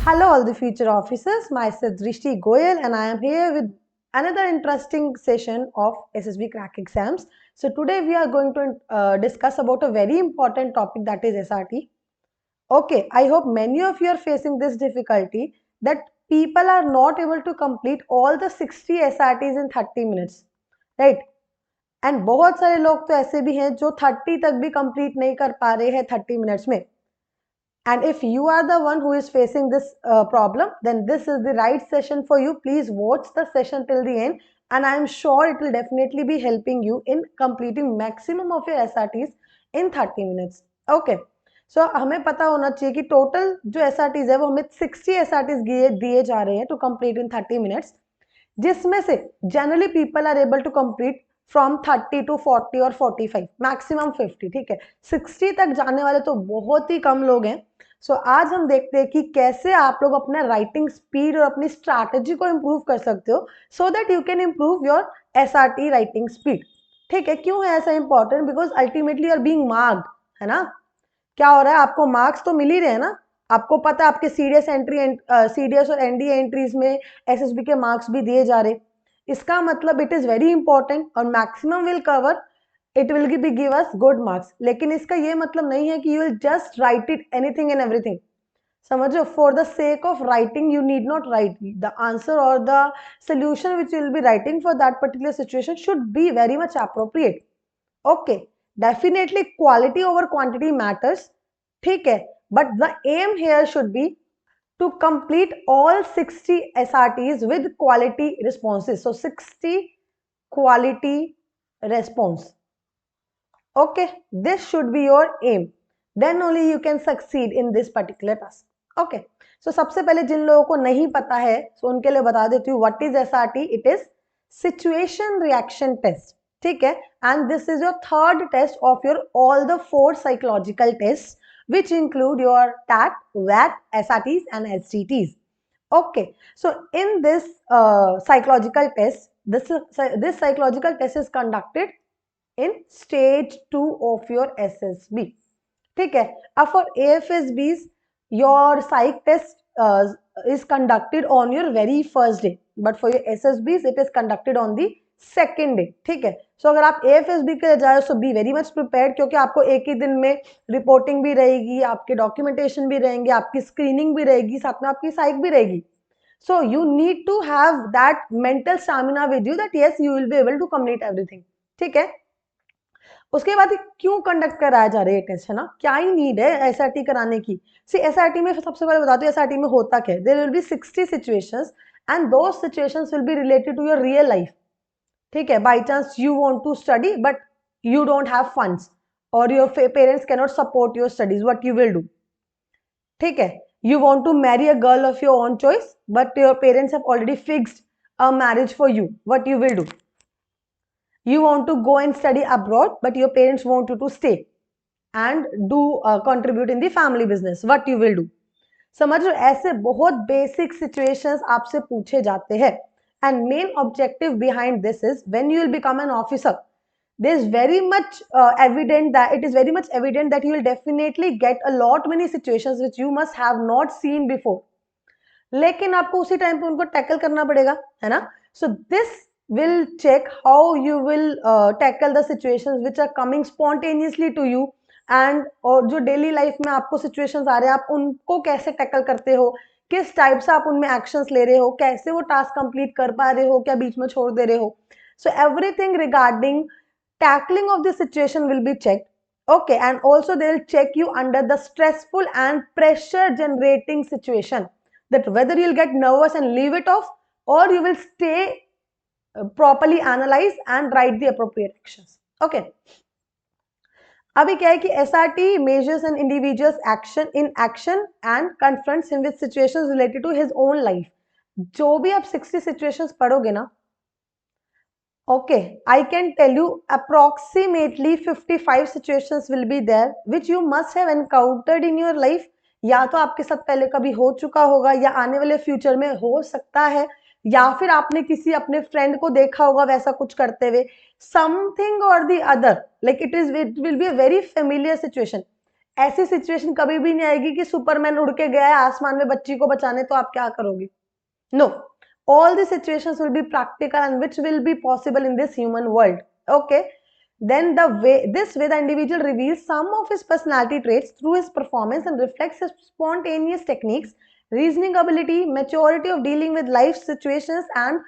Hello all the future officers, myself Drishti Goyal and I am here with another interesting session of SSB crack exams. So today we are going to discuss about a very important topic, that is SRT. Okay, I hope many of you are facing this difficulty that people are not able to complete all the 60 SRTs in 30 minutes, right? And बहुत सारे लोग तो ऐसे भी हैं जो 30 तक भी कंप्लीट नहीं कर पा रहे हैं 30 मिनट्स में. And if you are the one who is facing this problem, then this is the right session for you. Please watch the session till the end, and I am sure it will definitely be helping you in completing maximum of your SRTs in 30 minutes. Okay. So हमें पता होना चाहिए कि total जो SRTs है वो हमें 60 SRTs दिए जा रहे हैं टू कंप्लीट इन 30 मिनट्स, जिसमें से generally people are able to complete from 30 to 40 और 45, मैक्सिमम 50. ठीक है, 60 तक जाने वाले तो बहुत ही कम लोग हैं. सो आज हम देखते हैं कि कैसे आप लोग अपना राइटिंग स्पीड और अपनी स्ट्रैटेजी को इम्प्रूव कर सकते हो so that you can improve your SRT writing speed. ठीक है, क्यों है ऐसा important? Because ultimately are being marked, है ना. क्या हो रहा है, आपको मार्क्स तो मिल ही रहे हैं ना. आपको पता है आपके सीडीएस और एनडीए एंट्रीज में एसएसबी के मार्क्स भी दिए जा रहे. इसका मतलब इट इज वेरी इंपॉर्टेंट और maximum will cover, it will be give us good marks. लेकिन इसका ये मतलब नहीं है कि you will just write it anything and everything. समझो, for the sake of writing you need not write the answer और the solution which you will be writing for that particular situation should be very much appropriate. Okay, definitely quality over quantity matters. ठीक है, but the aim here should be to complete all 60 SRTs with quality responses. So 60 quality response. Okay, this should be your aim. Then only you can succeed in this particular task. Okay, so सबसे पहले जिन लोगों को नहीं पता है, so उनके लिए बता देती हूँ what is SRT. It is situation reaction test. ठीक है, and this is your third test of your all the 4 psychological tests, which include your TAT, VAT, SRTs and STTs. Okay, so in this psychological test, this psychological test is conducted in stage 2 of your SSB. ठीक है, अब for AFSBs your psych test is conducted on your very first day, but for your SSBs it is conducted on the second day. ठीक है, सो अगर आप AFSB के लिए जाए सो बी वेरी मच प्रिपेयर्ड, क्योंकि आपको एक ही दिन में रिपोर्टिंग भी रहेगी, आपके डॉक्यूमेंटेशन भी रहेंगे, आपकी स्क्रीनिंग भी रहेगी, साथ में आपकी साइक भी रहेगी. So you need to have that mental stamina with you that yes you will be able to complete everything. ठीक है, उसके बाद क्यों कंडक्ट कराया जा रहा है टेस्ट, है ना, क्या ही नीड है SRT कराने की. सी SRT में सबसे पहले बता दो SRT में होता क्या है. There will be 60 situations and those situations will be related to your real life. ठीक है, by chance you want to study but you don't have funds और your parents can not support your studies, what you will do. ठीक है, you want to marry a girl of your own choice but your parents have already fixed a marriage for you, what you will do. You want to go and study abroad but your parents want you to stay and do contribute in the family business, what you will do. समझ लो, ऐसे बहुत basic situations आपसे पूछे जाते हैं. And main objective behind this is when you will become an officer, there is very much evident that you will definitely get a lot many situations which you must have not seen before. लेकिन आपको उसी time पे उनको tackle करना पड़ेगा, है ना. So this will check how you will tackle the situations which are coming spontaneously to you, and और जो डेली लाइफ में आपको सिचुएशंस आ रहे हैं आप उनको कैसे टैकल करते हो, किस टाइप से आप उनमें एक्शंस ले रहे हो, कैसे वो टास्क कंप्लीट कर पा रहे हो, क्या बीच में छोड़ दे रहे हो. So everything regarding tackling of the situation will be checked. Okay, and also they will check you under the stressful and pressure generating situation, that whether you'll get nervous and leave it off or you will stay properly analyze and write the appropriate actions. Okay, अभी क्या है कि SRT measures an individual's action and confronts him with situations related to his own life. जो भी आप 60 situations पढ़ोगे ना, okay, I can tell you approximately 55 situations will be there which you must have encountered in your life. या तो आपके साथ पहले कभी हो चुका होगा या आने वाले फ्यूचर में हो सकता है, या फिर आपने किसी अपने फ्रेंड को देखा होगा वैसा कुछ करते हुए. समथिंग और the other, like it will be a very familiar situation. ऐसी सिचुएशन कभी भी नहीं आएगी कि सुपरमैन उड़ के गया है आसमान में बच्ची को बचाने, तो आप क्या करोगे? No, all the situations will be practical and which will be possible in this human world. Okay, then this way the individual reveals some of his personality traits through his performance and reflects his spontaneous techniques, reasoning ability, maturity of dealing with life situations, and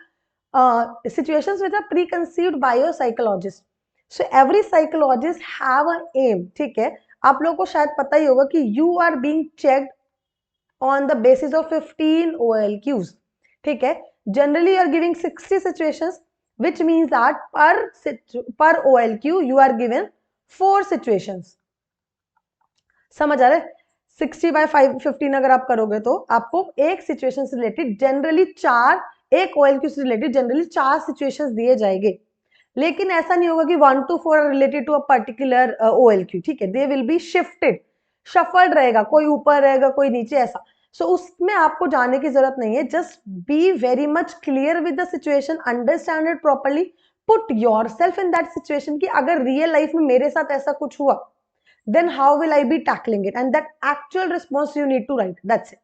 situations which are preconceived by your psychologist. So every psychologist have an aim. ठीक है, आप लोगों को शायद पता ही होगा कि you are being checked on the basis of 15 OLQs. ठीक है, generally you are giving 60 situations, which means that per OLQ you are given 4 situations. समझ आ रहा है? 60/15 अगर आप करोगे तो आपको एक सिचुएशन से रिलेटेड जनरली 4, एक OLQ से रिलेटेड जनरली 4 सिचुएशंस दिए जाएंगे, लेकिन ऐसा नहीं होगा कि 1 to 4 related to a particular OLQ. ठीक है, they will be shifted, shuffled रहेगा, कोई ऊपर रहेगा कोई नीचे, ऐसा. सो उसमें आपको जाने की जरूरत नहीं है. Just be very much clear with the situation, understand it properly, put yourself in that situation कि अगर रियल लाइफ में मेरे साथ ऐसा कुछ हुआ, then how will I be tackling it, and that actual response you need to write. That's it.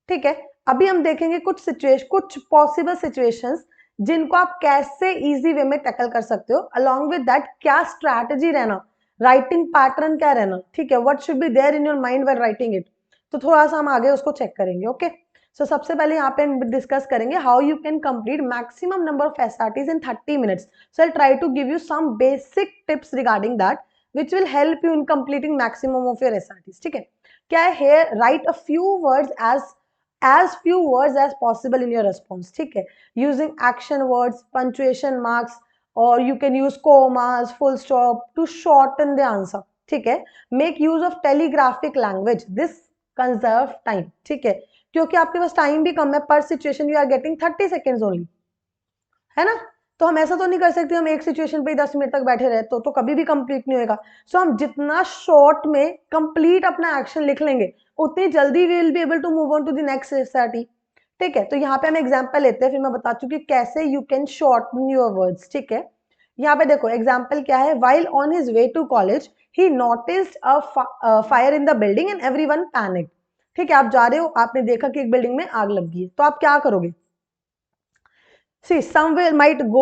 ठीक है, अभी हम देखेंगे कुछ पॉसिबल सिचुएशंस जिनको आप कैसे इजी वे में टैकल कर सकते हो. अलॉन्ग विद दैट क्या स्ट्रैटेजी रहना, राइटिंग पैटर्न क्या रहना. ठीक है, what should be there in your mind when writing it. तो थोड़ा सा हम आगे उसको चेक करेंगे. ओके, सो सबसे पहले यहाँ पे डिस्कस करेंगे how you can complete maximum number of SRTs in 30 minutes. So I try to give you some basic tips regarding that which will help you in completing maximum of your SRTs. ठीक है, क्या है? Here write a few words as few words as possible in your response. ठीक है, using action words, punctuation marks, or you can use commas, full stop to shorten the answer. ठीक है, make use of telegraphic language. This conserve time. ठीक है, क्योंकि आपके पास time भी कम है, per situation you are getting 30 seconds only, है ना. तो हम ऐसा तो नहीं कर सकते हम एक सिचुएशन पे 10 मिनट तक बैठे रहे, तो कभी भी कंप्लीट नहीं होएगा. सो हम जितना शॉर्ट में कंप्लीट अपना एक्शन लिख लेंगे उतनी जल्दी we will be able to move on to the next SRT. ठीक है, तो यहाँ पे हम एग्जांपल लेते हैं, फिर मैं बता चुकी कैसे you can shorten your words. ठीक है, यहाँ पे देखो एग्जाम्पल क्या है. While on his way to college he noticed a fire in the building and everyone panicked. ठीक है, आप जा रहे हो, आपने देखा कि एक बिल्डिंग में आग लग गई है, तो आप क्या करोगे? See, some might go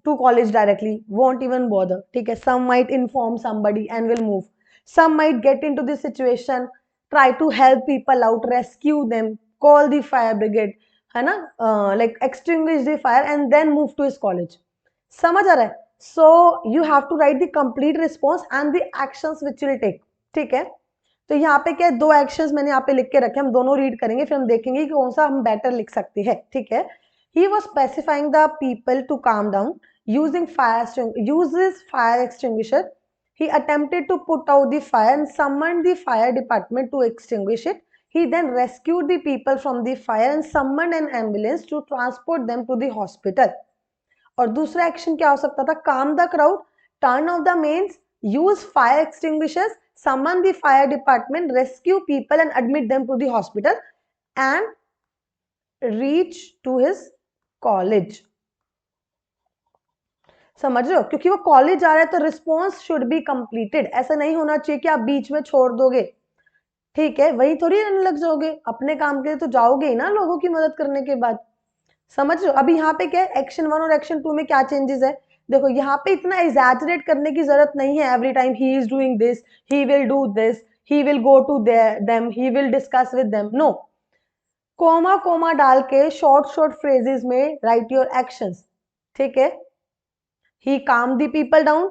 to college directly, won't even bother. ठीक है, some might inform somebody and will move. Some might get into this situation, try to help people out, rescue them, call the fire brigade, है ना, like extinguish the fire and then move to his college. समझ आ रहा है? So you have to write the complete response and the actions which will take. ठीक है, तो यहाँ पे क्या है, 2 एक्शंस मैंने यहाँ पे लिख के रखे, हम दोनों रीड करेंगे, फिर हम देखेंगे कि कौन सा हम बेटर लिख सकते हैं. ठीक है, he was specifying the people to calm down uses fire extinguisher. He attempted to put out the fire and summoned the fire department to extinguish it. He then rescued the people from the fire and summoned an ambulance to transport them to the hospital. और दूसरा action क्या हो सकता था? calm the crowd, turn off the mains, use fire extinguishers, summon the fire department, rescue people and admit them to the hospital, and reach to his college. समझ रहे हो? क्योंकि वो कॉलेज जा रहा है तो रिस्पॉन्स शुड बी कंप्लीटेड. ऐसा नहीं होना चाहिए कि आप बीच में छोड़ दोगे. ठीक है, वही थोड़ी रहने लग जाओगे, अपने काम के लिए तो जाओगे ही ना लोगों की मदद करने के बाद. समझ रहे हो? अभी यहाँ पे क्या है, एक्शन 1 और एक्शन 2 में क्या चेंजेस है? देखो यहाँ पे इतना एग्जैजरेट करने की जरूरत नहीं है. Every time he is doing this, he will do this, he will go to them, he will discuss with them. No, comma डाल के शॉर्ट फ्रेजेस में राइट योर एक्शंस. ठीक है, he calmed the people down,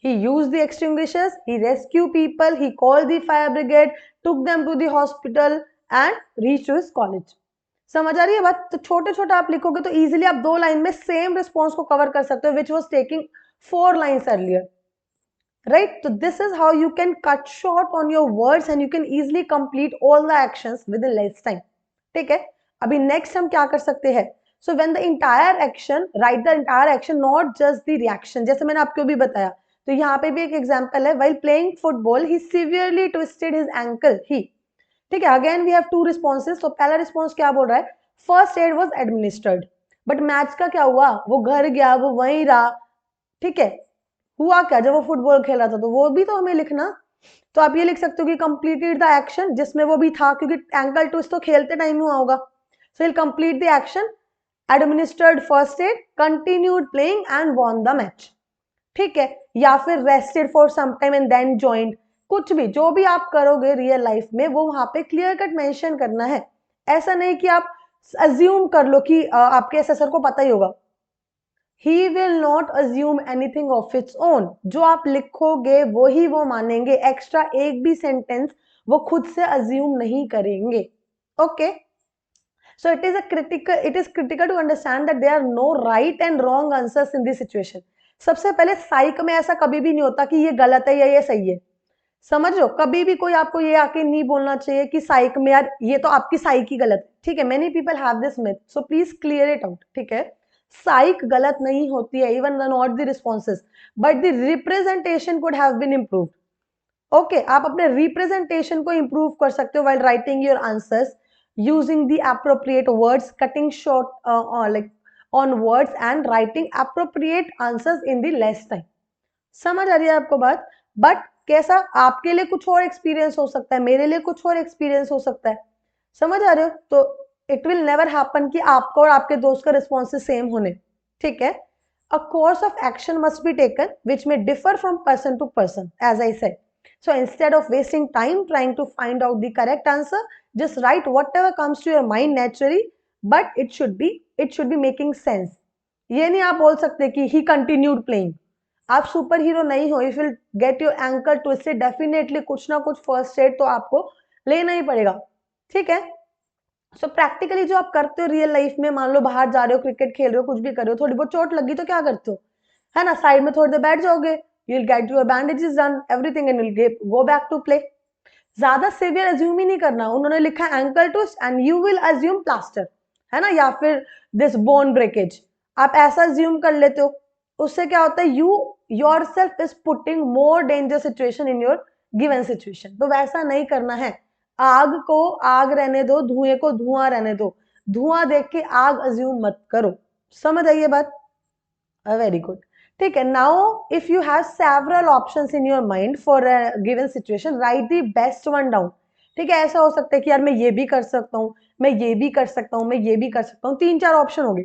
he used the extinguishers, he rescued people, he called the fire brigade, took them to the hospital and reached to his college. समझ आ रही है बात? तो छोटे छोटे आप लिखोगे तो इजीली आप 2 लाइन में सेम रिस्पॉन्स को कवर कर सकते हो, which was taking 4 lines earlier. Right, तो this is how you can cut short on your words and you can easily complete all the actions within less time. ठीक है, अभी next हम क्या कर सकते हैं? So when the entire action, write the entire action, not just the reaction. जैसे मैंने आपको भी बताया, तो यहाँ पे भी एक एग्जांपल है. While playing football, he severely twisted his ankle. ठीक है, again we have 2 responses. तो पहला रिस्पॉन्स क्या बोल रहा है? First aid was administered. But match का क्या हुआ? वो घर गया, वो वहीं रहा. ठीक है, हुआ क्या जब वो फुटबॉल खेल रहा था? तो वो भी तो हमें लिखना. तो आप ये लिख सकते हो कि कंप्लीटेड द एक्शन, जिसमें वो भी था क्योंकि एंकल ट्विस्ट तो खेलते टाइम हुआ होगा. So will complete the action, administered first aid, continued playing and won the match. ठीक है, या फिर rested for some time and then joined. कुछ भी जो भी आप करोगे रियल लाइफ में वो वहां पे क्लियर कट मेंशन करना है. ऐसा नहीं कि आप अज्यूम कर लो कि आपके एसेसर को पता ही होगा. He will not assume anything of its own. जो आप लिखोगे वो ही वो मानेंगे. एक्स्ट्रा एक भी सेंटेंस वो खुद से अज्यूम नहीं करेंगे. Okay, so it is critical to understand that there are no right and wrong answers in this situation. सबसे पहले साइक में ऐसा कभी भी नहीं होता कि ये गलत है या ये सही है. समझ लो, कभी भी कोई आपको ये आके नहीं बोलना चाहिए कि साइक में यार ये तो आपकी साइक ही गलत है. ठीक है, many people have this myth, so please clear it out. ठीक है, साइक गलत नहीं होती है, even not the responses, but the representation could have been improved. Okay, आप अपने रिप्रेजेंटेशन को इंप्रूव कर सकते हो while writing your answers using the appropriate words, cutting short like on words and writing appropriate answers in the less time. समझ आ रही है आपको बात? बट कैसा, आपके लिए कुछ और एक्सपीरियंस हो सकता है, मेरे लिए कुछ और एक्सपीरियंस हो सकता है. समझ आ रहे हो? तो इट विल नेवर हैपन कि आपको और आपके दोस्त का रिस्पॉन्सेज सेम होने. ठीक है, a course of action must be taken which may differ from person to person, as I said. So instead of wasting time trying to find out the correct answer, just write whatever comes to your mind naturally, but it should be making sense. ये नहीं आप बोल सकते कि he continued playing. आप super hero नहीं हो. If will get your ankle twisted, definitely कुछ ना कुछ फर्स्ट एड तो आपको लेना ही पड़ेगा. ठीक है, सो प्रैक्टिकली जो आप करते हो रियल लाइफ में, मान लो बाहर जा रहे हो, क्रिकेट खेल रहे हो, कुछ भी कर रहे हो, थोड़ी बहुत चोट लगी तो क्या करते हो, है ना, साइड में थोड़ी देर बैठ जाओगे, you will get your bandages done everything and will go back to play. ज्यादा सिवियर अज्यूम ही नहीं करना. उन्होंने लिखा ankle twist and you will assume plaster, है ना, या फिर दिस बोन ब्रेकेज, आप ऐसा अज्यूम कर लेते हो. उससे क्या होता है, you yourself is putting more danger situation in your given situation. तो वैसा नहीं करना है. आग को आग रहने दो, धुएं को धुआं रहने दो. धुआं देख के आग अज्यूम मत करो. समझ आई ये बात? Very good. ठीक है, now if you have several options in your mind for a given situation, right the best one down. ठीक है, ऐसा हो सकता है कि यार मैं ये भी कर सकता हूँ, मैं ये भी कर सकता हूँ, मैं ये भी कर सकता हूँ, 3-4 ऑप्शन हो गए.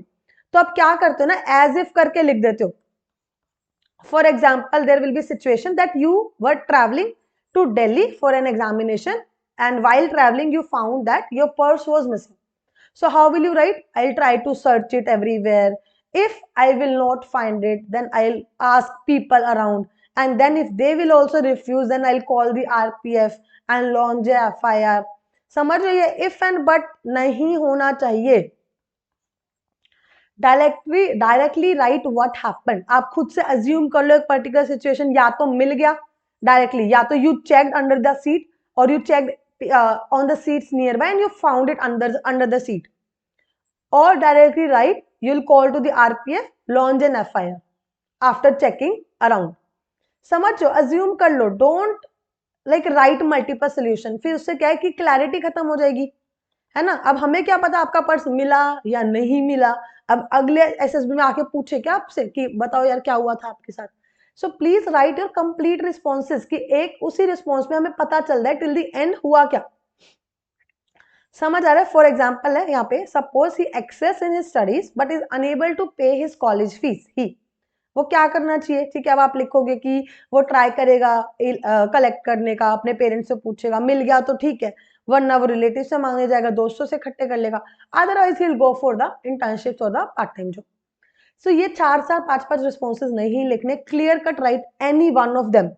तो आप क्या करते हो ना, एज इफ करके लिख देते हो. For example, there will be situation that you were travelling to Delhi for an examination and while traveling you found that your purse was missing. So how will you write? I'll try to search it everywhere. If I will not find it, then I'll ask people around, and then if they will also refuse, then I'll call the RPF and launch a FIR. समझ रही है? if and but नहीं होना चाहिए. Directly right what happened. आप खुद से assume कर लो एक पर्टिकुलर सिचुएशन, या तो मिल गया डायरेक्टली, या तो you checked under the seat, और you checked on the seats nearby and you found it under the seat. Or directly write, you'll call to the RPF, launch an FIR after checking around. समझो, assume कर लो. Don't like write multiple solution. फिर उससे क्या है कि clarity खत्म हो जाएगी, है ना. अब हमें क्या पता आपका पर्स मिला या नहीं मिला. अब अगले एसएसबी में आके पूछे क्या आपसे कि बताओ यार क्या हुआ था आपके साथ. So please right your complete responses कि एक उसी रिस्पॉन्स में हमें पता चल रहा है टिल द एंड हुआ क्या. समझ आ रहा है? फॉर एग्जाम्पल है यहाँ पे, suppose he excess in his studies but is unable to pay his college fees. He, वो क्या करना चाहिए? ठीक है, अब आप लिखोगे कि वो ट्राई करेगा कलेक्ट करने का, अपने पेरेंट्स से पूछेगा, मिल गया तो ठीक है, वरना वो रिलेटिव से मांगने जाएगा, दोस्तों से इकट्ठे कर लेगा, otherwise he will go for the internship और द पार्ट टाइम जॉब. सो ये 4-4 5-5 रिस्पॉन्सेज नहीं लिखने, clear cut right any one of them.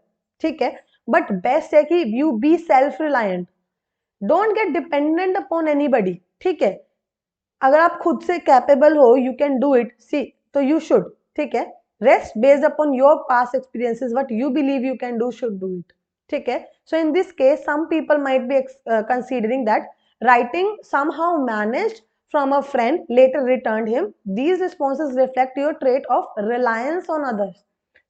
ठीक है, बट बेस्ट है कि you be self reliant. Don't get dependent upon anybody. ठीक है, अगर आप खुद से कैपेबल हो, यू कैन डू इट, सी, तो यू शुड. ठीक है, rest based upon your past experiences, what you believe you can do, should do it. ठीक है, so in this case some people might be considering that writing somehow managed from a friend later returned him. These responses reflect your trait of reliance on others.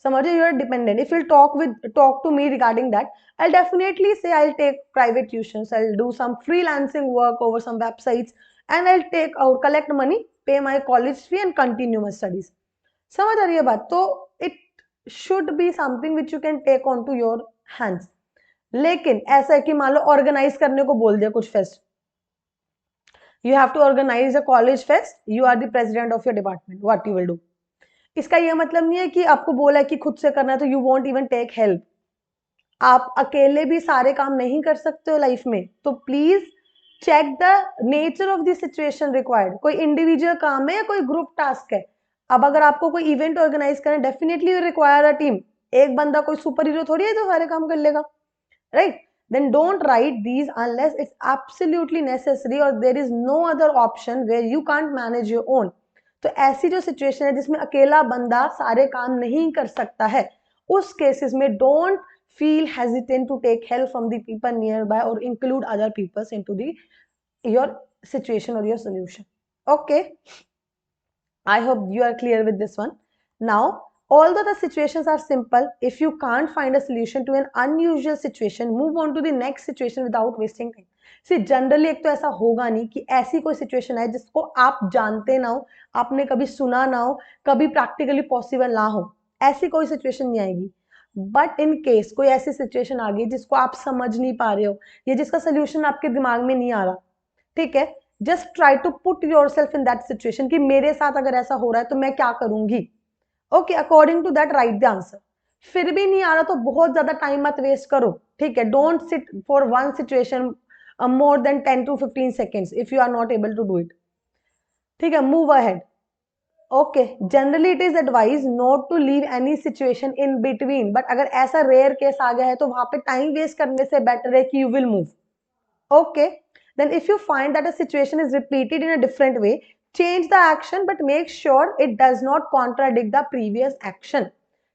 समझो, you are dependent. If you'll talk to me regarding that, I'll definitely say I'll take private tuitions, I'll do some freelancing work over some websites, and I'll take out, collect money, pay my college fee and continue my studies. समझ आ रही है बात? तो it should be something which you can take onto your hands. लेकिन ऐसा है कि मान लो ऑर्गेनाइज करने को बोल दिया कुछ fest, you have to organise a college fest, you are the president of your department, what you will do? इसका ये मतलब नहीं है कि आपको बोला है कि खुद से करना है तो you want even take help. आप अकेले भी सारे काम नहीं कर सकते हो लाइफ में, तो please check the nature of the situation required. कोई इंडिविजुअल काम है या कोई ग्रुप टास्क है? अब अगर आपको कोई इवेंट ऑर्गेनाइज करना है, definitely you require a team. एक बंदा कोई सुपर हीरो थोड़ी है जो सारे काम कर लेगा, right? Then don't write these unless it's absolutely necessary or there is no other option where you can't manage your own. तो ऐसी जो सिचुएशन है जिसमें अकेला बंदा सारे काम नहीं कर सकता है, उस केसेस में don't feel hesitant to take help from the people nearby or include other people into the your situation or your solution. Okay, I hope you are clear with this one. Now, although the situations are simple, if you can't find a solution to an unusual situation, move on to the next situation without wasting time. See, generally एक तो ऐसा होगा नहीं कि ऐसी कोई situation है जिसको आप जानते ना हो, आपने कभी सुना ना हो, कभी प्रैक्टिकली पॉसिबल ना हो, ऐसी कोई सिचुएशन नहीं आएगी। बट इन केस कोई ऐसी सिचुएशन आ गई जिसको आप समझ नहीं पा रहे हो या जिसका सोल्यूशन आपके दिमाग में नहीं आ रहा, ठीक है, just try to put yourself in that situation कि मेरे साथ अगर ऐसा हो रहा है तो मैं क्या करूंगी। Okay, according to that write the answer. फिर भी नहीं आ रहा तो बहुत ज्यादा टाइम मत वेस्ट करो, ठीक है। Don't sit for one situation more than 10 to 15 seconds if you are not able to do it, ठीक है। Move ahead. Okay, generally it is advise not to leave any situation in between, but अगर ऐसा rare case आ गया है तो वहां पे time waste करने से बेटर है कि you will move. Okay, then if you find that a situation is repeated in a different way, change the action but make sure it does not contradict the previous action.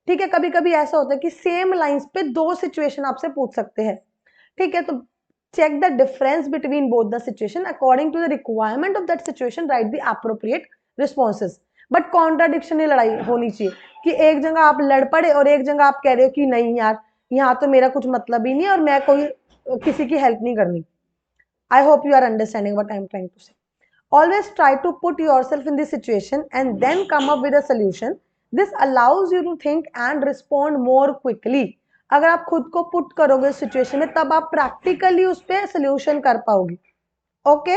ठीक है, कभी कभी ऐसा होता है कि सेम लाइंस पे दो सिचुएशन आपसे पूछ सकते हैं, ठीक है, तो check the difference between both the situation according to the requirement of that situation, write the appropriate responses. but contradiction नहीं लड़ाई होनी चाहिए कि एक जगह आप लड़ पड़े और एक जगह आप कह रहे हो कि नहीं यार यहाँ तो मेरा कुछ मतलब ही नहीं है और मैं कोई किसी की हेल्प नहीं करनी। I hope you are understanding what I am trying to say. Always try to put yourself in this situation and then come up with a solution. This allows you to think and respond more quickly. अगर आप खुद को put करोगे situation में तब आप practically उस पर सोल्यूशन कर पाओगे। Okay,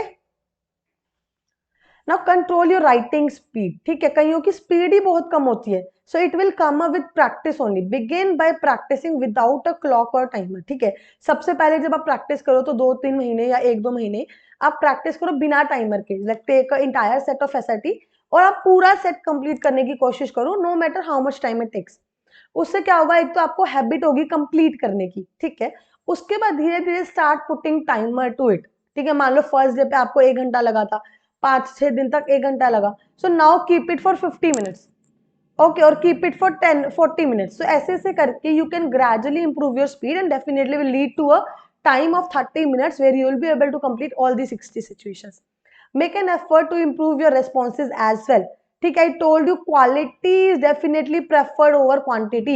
now control your writing speed, ठीक है, कईयों की स्पीड ही बहुत कम होती है, so it will come up with practice only. Begin by practising without a clock और टाइमर, ठीक है। सबसे पहले जब आप प्रैक्टिस करो तो 2-3 महीने या 1-2 महीने आप प्रैक्टिस करो बिना टाइमर के, like take a entire set of SRT और आप पूरा सेट कंप्लीट करने की कोशिश करो, no matter how much time it takes. उससे क्या होगा, एक तो आपको हैबिट होगी कंप्लीट करने की, ठीक है। उसके बाद धीरे धीरे start putting timer to it, ठीक है। मान लो फर्स्ट डे पे आपको 1 घंटा लगा था, 5-6 दिन तक 1 घंटा लगा, so now keep it for 50 minutes, okay, और keep it for 10-40 minutes. So ऐसे ऐसे करके you can gradually improve your speed and definitely will lead to a time of 30 minutes where you will be able to complete all the 60 situations. Make an effort to improve your responses as well, ठीक है। I told you quality is definitely preferred over quantity.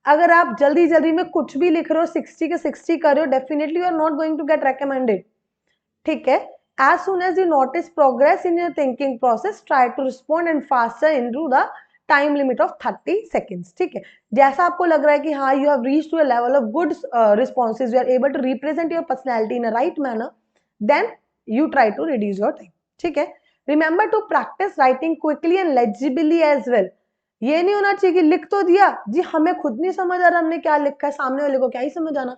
अगर आप जल्दी जल्दी में कुछ भी लिख रहे हो 60 के 60 कर रहे हो, definitely you are not going to get recommended, ठीक है। As soon as you notice progress in your thinking process, try to respond and faster into the time limit of 30 seconds, ठीक है। जैसा आपको लग रहा है कि हाँ you have reached to a level of good responses, you are able to represent your personality in a right manner, then you try to reduce your time, ठीक है। Remember to practice writing quickly and legibly as well. ये नहीं होना चाहिए कि लिख तो दिया जी, हमें खुद नहीं समझ आ रहा हमने क्या लिखा है, सामने वाले को क्या ही समझ आना,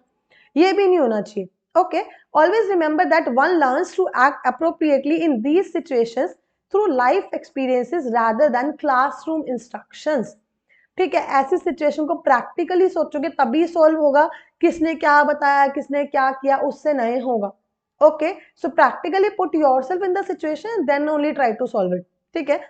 ये भी नहीं होना चाहिए। Okay, always remember that one learns to act appropriately in these situations through life experiences rather than classroom instructions, ठीक है। ऐसी सिचुएशन को प्रैक्टिकली सोचोगे तभी सॉल्व होगा, किसने क्या बताया किसने क्या किया उससे नहीं होगा। Okay, so practically put yourself in the situation then only try to solve it, ठीक है।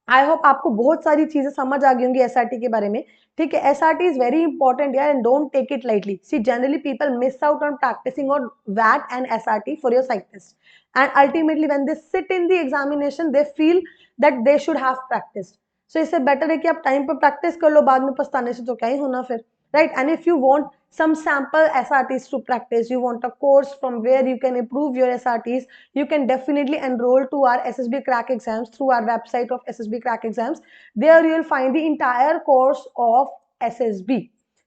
आई होप आपको बहुत सारी चीजें समझ आ गई होंगी एसआरटी के बारे में, ठीक है। एसआरटी इज वेरी इंपॉर्टेंट यार and don't take it lightly. See generally people miss out on practicing on वैट and SRT for your psych test and ultimately when they sit in the examination they feel that they should have practice. So इससे better है कि आप time पर practice कर लो, बाद में पछताने से तो क्या ही होना फिर, right? And if you want some sample SRTs to practice, you want a course from where you can improve your SRTs, you can definitely enroll to our SSB Crack Exams through our website of SSB Crack Exams. There you will find the entire course of SSB.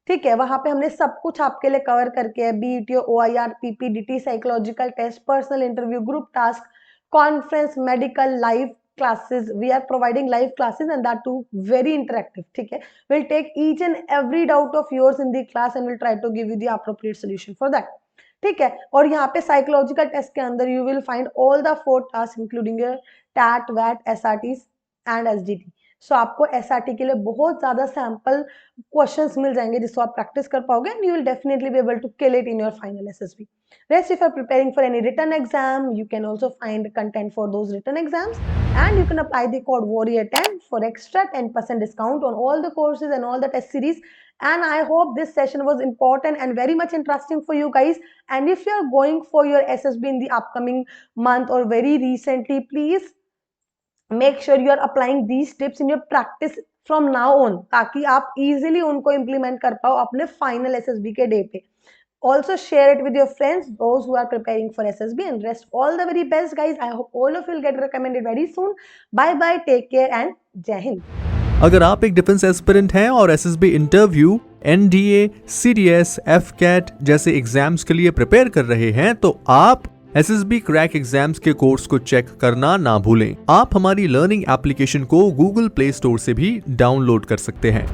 ठीक है, वहां पे हमने सब कुछ आपके लिए cover करके है, BET, OIR, PPDT, psychological test, personal interview, group task, conference, medical, live classes. We are providing live classes and that too very interactive. ठीक है, we'll take each and every doubt of yours in the class and we'll try to give you the appropriate solution for that. ठीक है, और यहाँ पे psychological test के अंदर you will find all the 4 task including your TAT, वैट, SRTs and SDT. So आपको SRT के लिए बहुत ज्यादा सैंपल क्वेश्चंस मिल जाएंगे जिसको आप प्रैक्टिस कर पाओगे and you will definitely be able to kill it in your final SSB. Rest, if you are preparing for any written exam, you can also find content for those written exams and you can apply the code WARRIOR10 for extra 10% discount on all the courses and all the test series. And I hope this session was important and very much interesting for you guys. And if you are going for your SSB in the upcoming month or very recently, please make sure you are applying these tips in your practice from now on ताकि आप easily उनको implement कर पाओ अपने final SSB के day पे. Also share it with your friends, those who are preparing for SSB, and rest all the very best guys. I hope all of you will get recommended very soon. Bye bye, take care and Jai Hind. अगर आप एक defence aspirant हैं और SSB interview, NDA, CDS, AFCAT जैसे exams के लिए prepare कर रहे हैं तो आप एसएसबी क्रैक एग्जाम्स के कोर्स को चेक करना ना भूलें. आप हमारी लर्निंग एप्लीकेशन को गूगल प्ले स्टोर से भी डाउनलोड कर सकते हैं.